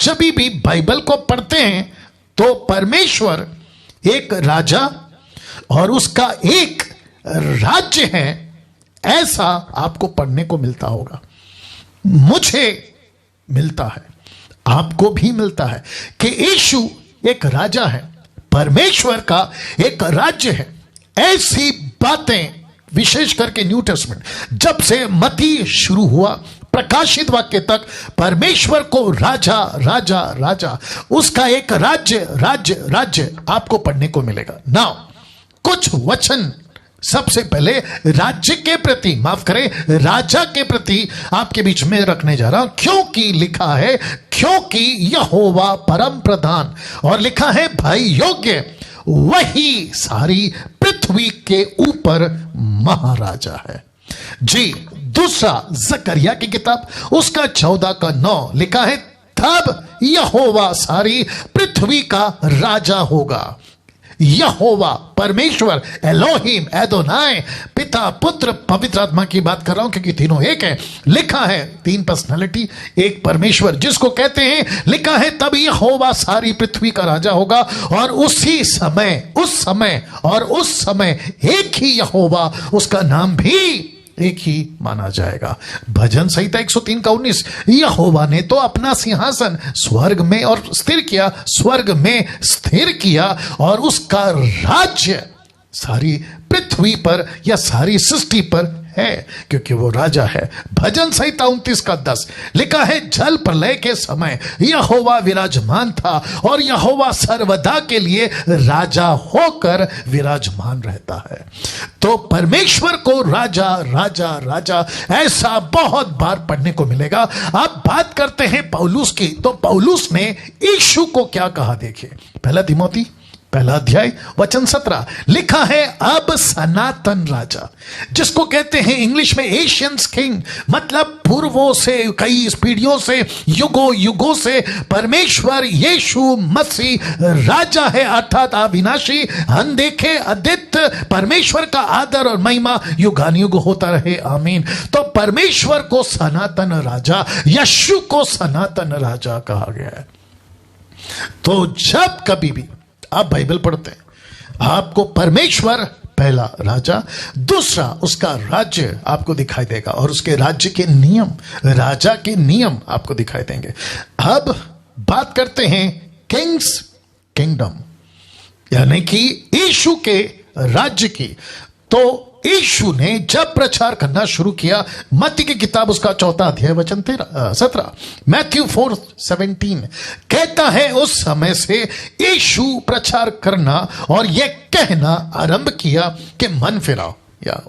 जब भी बाइबल को पढ़ते हैं तो परमेश्वर एक राजा और उसका एक राज्य है, ऐसा आपको पढ़ने को मिलता होगा। मुझे मिलता है, आपको भी मिलता है कि यीशु एक राजा है, परमेश्वर का एक राज्य है। ऐसी बातें विशेष करके न्यू टेस्टमेंट जब से मत्ती शुरू हुआ प्रकाशित वाक्य तक, परमेश्वर को राजा राजा राजा, उसका एक राज्य राज्य राज्य आपको पढ़ने को मिलेगा। नाउ कुछ वचन सबसे पहले राज्य के प्रति, माफ करें, राजा के प्रति आपके बीच में रखने जा रहा हूं, क्योंकि लिखा है क्योंकि यहोवा परम प्रधान, और लिखा है भाई योग्य, वही सारी पृथ्वी के ऊपर महाराजा है। जी, दूसरा जकरिया की किताब उसका 14:9 लिखा है तब यहोवा सारी पृथ्वी का राजा होगा। यहोवा परमेश्वर, एलोहिम, एदोनाय, पिता पुत्र पवित्र आत्मा की बात कर रहा हूं क्योंकि तीनों एक है। लिखा है तीन पर्सनालिटी, एक परमेश्वर जिसको कहते हैं, लिखा है तब यहोवा सारी पृथ्वी का राजा होगा, और उसी समय, उस समय और उस समय एक ही यहोवा, उसका नाम भी एक ही माना जाएगा। भजन संहिता 103:19, यहोवा ने तो अपना सिंहासन स्वर्ग में और स्थिर किया, स्वर्ग में स्थिर किया, और उसका राज्य सारी पृथ्वी पर या सारी सृष्टि पर है, क्योंकि वो राजा है। भजन संहिता 29:10 लिखा है जल प्रलय के समय यहोवा विराजमान था, और यहोवा सर्वदा के लिए राजा होकर विराजमान रहता है। तो परमेश्वर को राजा राजा राजा ऐसा बहुत बार पढ़ने को मिलेगा। आप बात करते हैं पौलुस की, तो पौलुस ने यीशु को क्या कहा, देखिए 1 तिमोथी 1 अध्याय वचन 17 लिखा है अब सनातन राजा, जिसको कहते हैं इंग्लिश में एशियंस किंग, मतलब पूर्वों से, कई पीढ़ियों से, युगों युगों से परमेश्वर यीशु मसीह राजा है, अर्थात अविनाशी, अनदेखे, अद्वितीय, परमेश्वर का आदर और महिमा युगानुयुग होता रहे, आमीन। तो परमेश्वर को सनातन राजा, यीशु को सनातन राजा कहा गया है। तो जब कभी भी आप बाइबल पढ़ते हैं, आपको परमेश्वर पहला राजा, दूसरा उसका राज्य आपको दिखाई देगा, और उसके राज्य के नियम, राजा के नियम आपको दिखाई देंगे। अब बात करते हैं किंग्स किंगडम, यानी कि यीशु के राज्य की। तो यीशु ने जब प्रचार करना शुरू किया, मत्ती की किताब उसका 4 अध्याय वचन 17, मैथ्यू 4:17 कहता है उस समय से यीशु प्रचार करना और यह कहना आरंभ किया कि मन फिराओ, या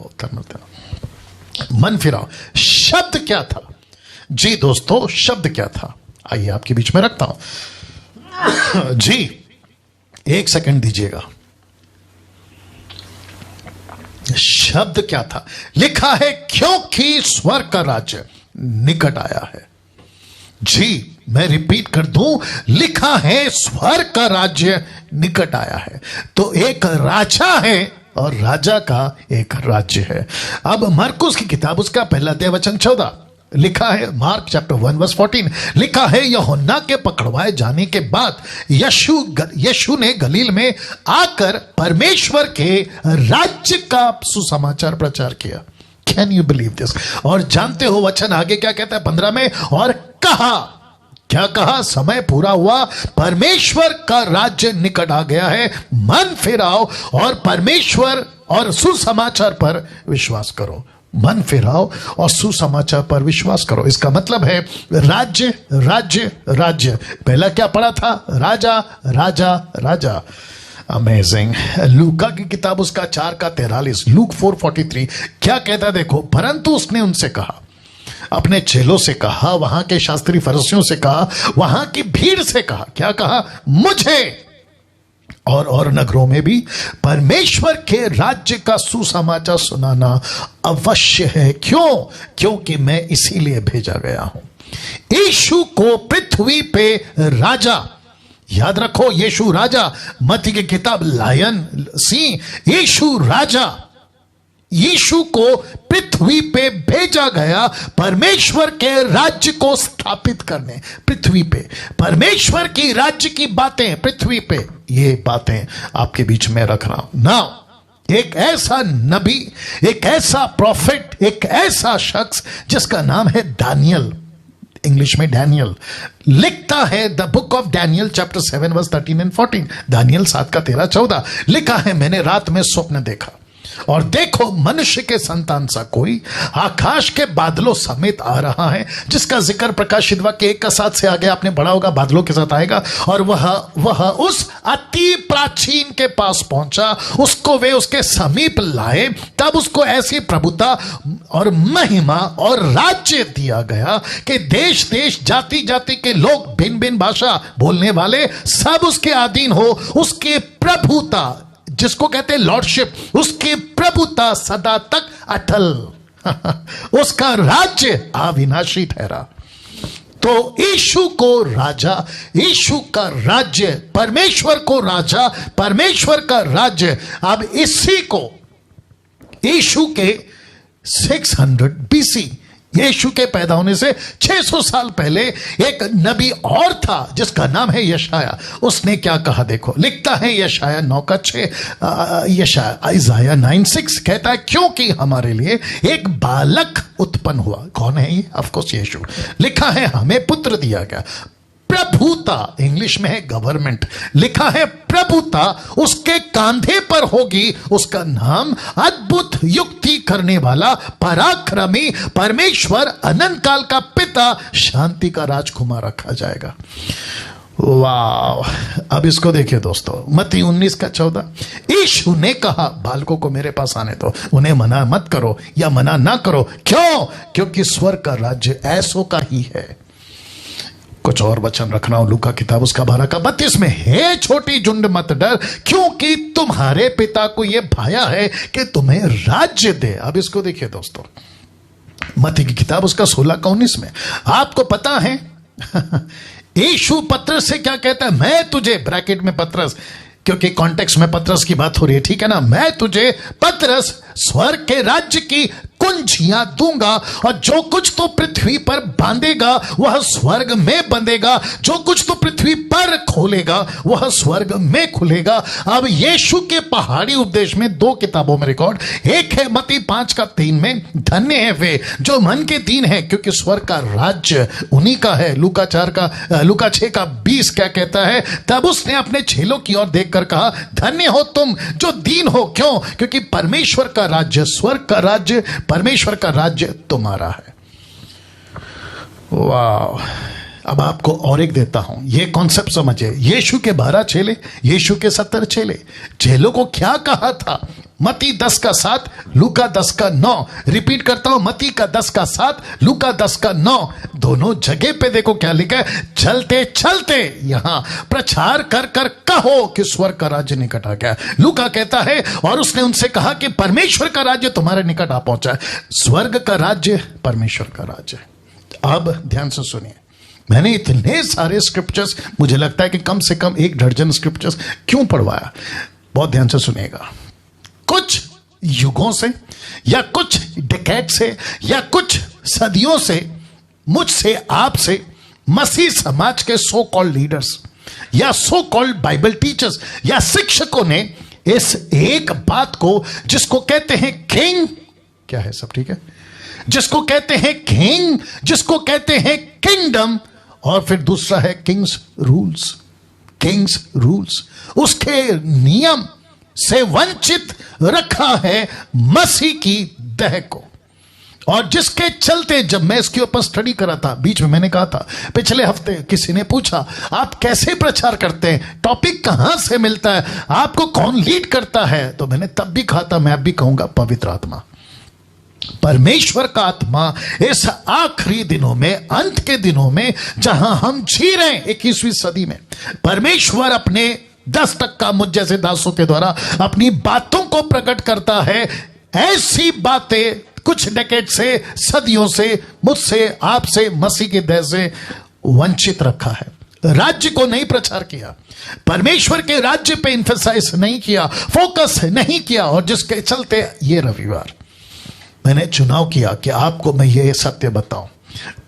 मन फिराओ। शब्द क्या था? जी दोस्तों, शब्द क्या था? आइए आपके बीच में रखता हूं। जी 1 सेकंड दीजिएगा। शब्द क्या था? लिखा है क्योंकि स्वर्ग का राज्य निकट आया है। जी मैं रिपीट कर दूं, लिखा है स्वर्ग का राज्य निकट आया है। तो एक राजा है और राजा का एक राज्य है। अब मरकुस की किताब उसका 1 अध्याय वचन 14 लिखा है, मार्क चैप्टर 1:14 लिखा है यूहन्ना के पकड़वाए जाने के बाद यीशु ने गलील में आकर परमेश्वर के राज्य का सुसमाचार प्रचार किया। Can you believe this? और जानते हो वचन आगे क्या कहता है 15 में, और कहा, क्या कहा? समय पूरा हुआ, परमेश्वर का राज्य निकट आ गया है, मन फिराओ और परमेश्वर और सुसमाचार पर विश्वास करो। मन फिराओ और सुसमाचार पर विश्वास करो। इसका मतलब है राज्य राज्य राज्य। पहला क्या पढ़ा था? राजा राजा राजा। अमेजिंग। लूका की किताब उसका 4:43, लूक 4:43 क्या कहता है देखो, परंतु उसने उनसे कहा, अपने चेलों से कहा, वहां के शास्त्री फरीसियों से कहा, वहां की भीड़ से कहा, क्या कहा? मुझे और नगरों में भी परमेश्वर के राज्य का सुसमाचार सुनाना अवश्य है। क्यों? क्योंकि मैं इसीलिए भेजा गया हूं। यीशु को पृथ्वी पे राजा, याद रखो यीशु राजा। मत्ती की किताब लायन सिंह, यीशु राजा, यीशु को पृथ्वी पे भेजा गया परमेश्वर के राज्य को स्थापित करने। पृथ्वी पे परमेश्वर की राज्य की बातें पृथ्वी पे, ये बातें आपके बीच में रख रहा हूं ना। एक ऐसा नबी, एक ऐसा प्रॉफिट, एक ऐसा शख्स जिसका नाम है दानियल, इंग्लिश में डैनियल, लिखता है the book of Daniel chapter 7 verse 13 and 14। दानियल 7 का 13-14 लिखा है, मैंने रात में स्वप्न देखा और देखो मनुष्य के संतान सा कोई आकाश के बादलों समेत आ रहा है, जिसका जिक्र प्रकाशित वाक्य 1:7 से आगे आपने पढ़ा होगा, बादलों के साथ आएगा। और वह उस अति प्राचीन के पास पहुंचा, उसको वे उसके समीप लाए, तब उसको ऐसी प्रभुता और महिमा और राज्य दिया गया कि देश देश जाति जाति के लोग, भिन्न भिन्न भाषा बोलने वाले सब उसके अधीन हो। उसके प्रभुता, जिसको कहते हैं लॉर्डशिप, उसकी प्रभुता सदा तक अटल उसका राज्य अविनाशी ठहरा। तो यीशु को राजा, यीशु का राज्य, परमेश्वर को राजा, परमेश्वर का राज्य। अब इसी को यीशु के 600 BC, यीशु के पैदा होने से 600 साल पहले एक नबी और था जिसका नाम है यशाया। उसने क्या कहा देखो, लिखता है यशाया 9:6, इज़ाया 9:6 कहता है, क्योंकि हमारे लिए एक बालक उत्पन्न हुआ। कौन है ये? ऑफ कोर्स यीशु। लिखा है हमें पुत्र दिया गया, प्रभुता, इंग्लिश में है गवर्नमेंट, लिखा है प्रभुता उसके कांधे पर होगी, उसका नाम अद्भुत युक्ति करने वाला, पराक्रमी, परमेश्वर, अनंत काल का पिता, शांति का राजकुमार रखा जाएगा। वाह! अब इसको देखिए दोस्तों, मत्ती 19:14, यीशु ने कहा बालकों को मेरे पास आने दो, उन्हें मना मत करो या मना ना करो। क्यों? क्योंकि स्वर्ग का राज्य ऐसों का ही है। कुछ और वचन रखना हूं, लूका किताब उसका 12:32 में, हे छोटी झुंड मत डर, क्योंकि तुम्हारे पिता को यह भाया है कि तुम्हें राज्य दे। अब इसको देखिए दोस्तों, मत्ती की किताब उसका 16:19 में, आपको पता है यीशु पतरस से क्या कहता है, मैं तुझे, ब्रैकेट में पतरस, क्योंकि कॉन्टेक्स्ट में पतरस की बात हो रही है, ठीक है ना, मैं तुझे पतरस स्वर्ग के राज्य की कुंजियां दूंगा, और जो कुछ तो पृथ्वी पर बांधेगा वह स्वर्ग में बंधेगा, जो कुछ तो पृथ्वी पर खोलेगा वह स्वर्ग में खुलेगा। अब यीशु के पहाड़ी उपदेश में 2 किताबों में रिकॉर्ड, एक है मत्ती 5:3 में, धन्य है वे जो मन के दीन है, क्योंकि स्वर्ग का राज्य उन्हीं का है। लूका 6:20 क्या कहता है, तब उसने अपने चेलों की ओर देखकर कहा, धन्य हो तुम जो दीन हो। क्यों? क्योंकि परमेश्वर का राज्य, स्वर्ग का राज्य, परमेश्वर का राज्य तुम्हारा है। वाह! अब आपको और एक देता हूं, यह कॉन्सेप्ट समझिए। यीशु के 12 चेले, यीशु के 70 चेले, चेलों को क्या कहा था? मत्ती 10:7, लूका 10:9, रिपीट करता हूं, मत्ती का 10:7, लूका 10:9, दोनों जगह पे देखो क्या लिखा है, चलते चलते यहां प्रचार कर कर कहो कि स्वर्ग का राज्य निकट आ गया। लूका कहता है, और उसने उनसे कहा कि परमेश्वर का राज्य तुम्हारे निकट आ पहुंचा है। स्वर्ग का राज्य परमेश्वर का राज्य। अब ध्यान से सुनिए, मैंने इतने सारे स्क्रिप्चर्स, मुझे लगता है कि कम से कम 1 दर्जन स्क्रिप्चर्स क्यों पढ़वाया, बहुत ध्यान से सुनिएगा। कुछ युगों से या कुछ डिकेड से या कुछ सदियों से मुझसे, आपसे, मसीह समाज के सो कॉल्ड लीडर्स या सो कॉल्ड बाइबल टीचर्स या शिक्षकों ने इस एक बात को, जिसको कहते हैं किंग, क्या है सब ठीक है, जिसको कहते हैं किंग, जिसको कहते हैं किंगडम, और फिर दूसरा है किंग्स रूल्स, किंग्स रूल्स, उसके नियम से वंचित रखा है मसीह की देह को। और जिसके चलते, जब मैं इसके ऊपर स्टडी करा था, बीच में मैंने कहा था, पिछले हफ्ते किसी ने पूछा आप कैसे प्रचार करते हैं, टॉपिक कहां से मिलता है, आपको कौन लीड करता है, तो मैंने तब भी कहा था, मैं अब भी कहूंगा, पवित्र आत्मा, परमेश्वर का आत्मा। इस आखिरी दिनों में, अंत के दिनों में जहां हम जी रहे हैं 21वीं सदी में, परमेश्वर अपने 10 टक्का मुझ जैसे दासों के द्वारा अपनी बातों को प्रकट करता है। ऐसी बातें कुछ डेकेड से, सदियों से, मुझसे, आपसे, मसीह के देह से वंचित रखा है। राज्य को नहीं प्रचार किया, परमेश्वर के राज्य पे इंफेसाइज नहीं किया, फोकस नहीं किया, और जिसके चलते ये रविवार मैंने चुनाव किया कि आपको मैं ये सत्य बताऊं।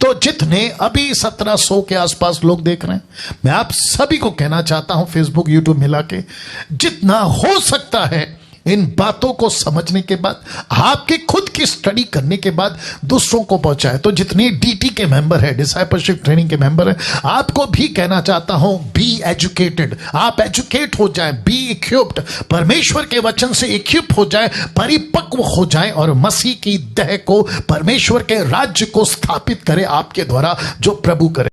तो जितने अभी 1700 के आसपास लोग देख रहे हैं, मैं आप सभी को कहना चाहता हूं, फेसबुक यूट्यूब मिला के जितना हो सकता है इन बातों को समझने के बाद, आपके खुद की स्टडी करने के बाद दूसरों को पहुंचाए। तो जितने डीटी के मेंबर है, डिसाइपलशिप ट्रेनिंग के मेंबर है, आपको भी कहना चाहता हूं, बी एजुकेटेड। आप एजुकेट हो जाएं, बी इक्विप्ड, परमेश्वर के वचन से इक्विप हो जाएं, परिपक्व हो जाएं और मसीह की देह को, परमेश्वर के राज्य को स्थापित करें आपके द्वारा, जो प्रभु करे।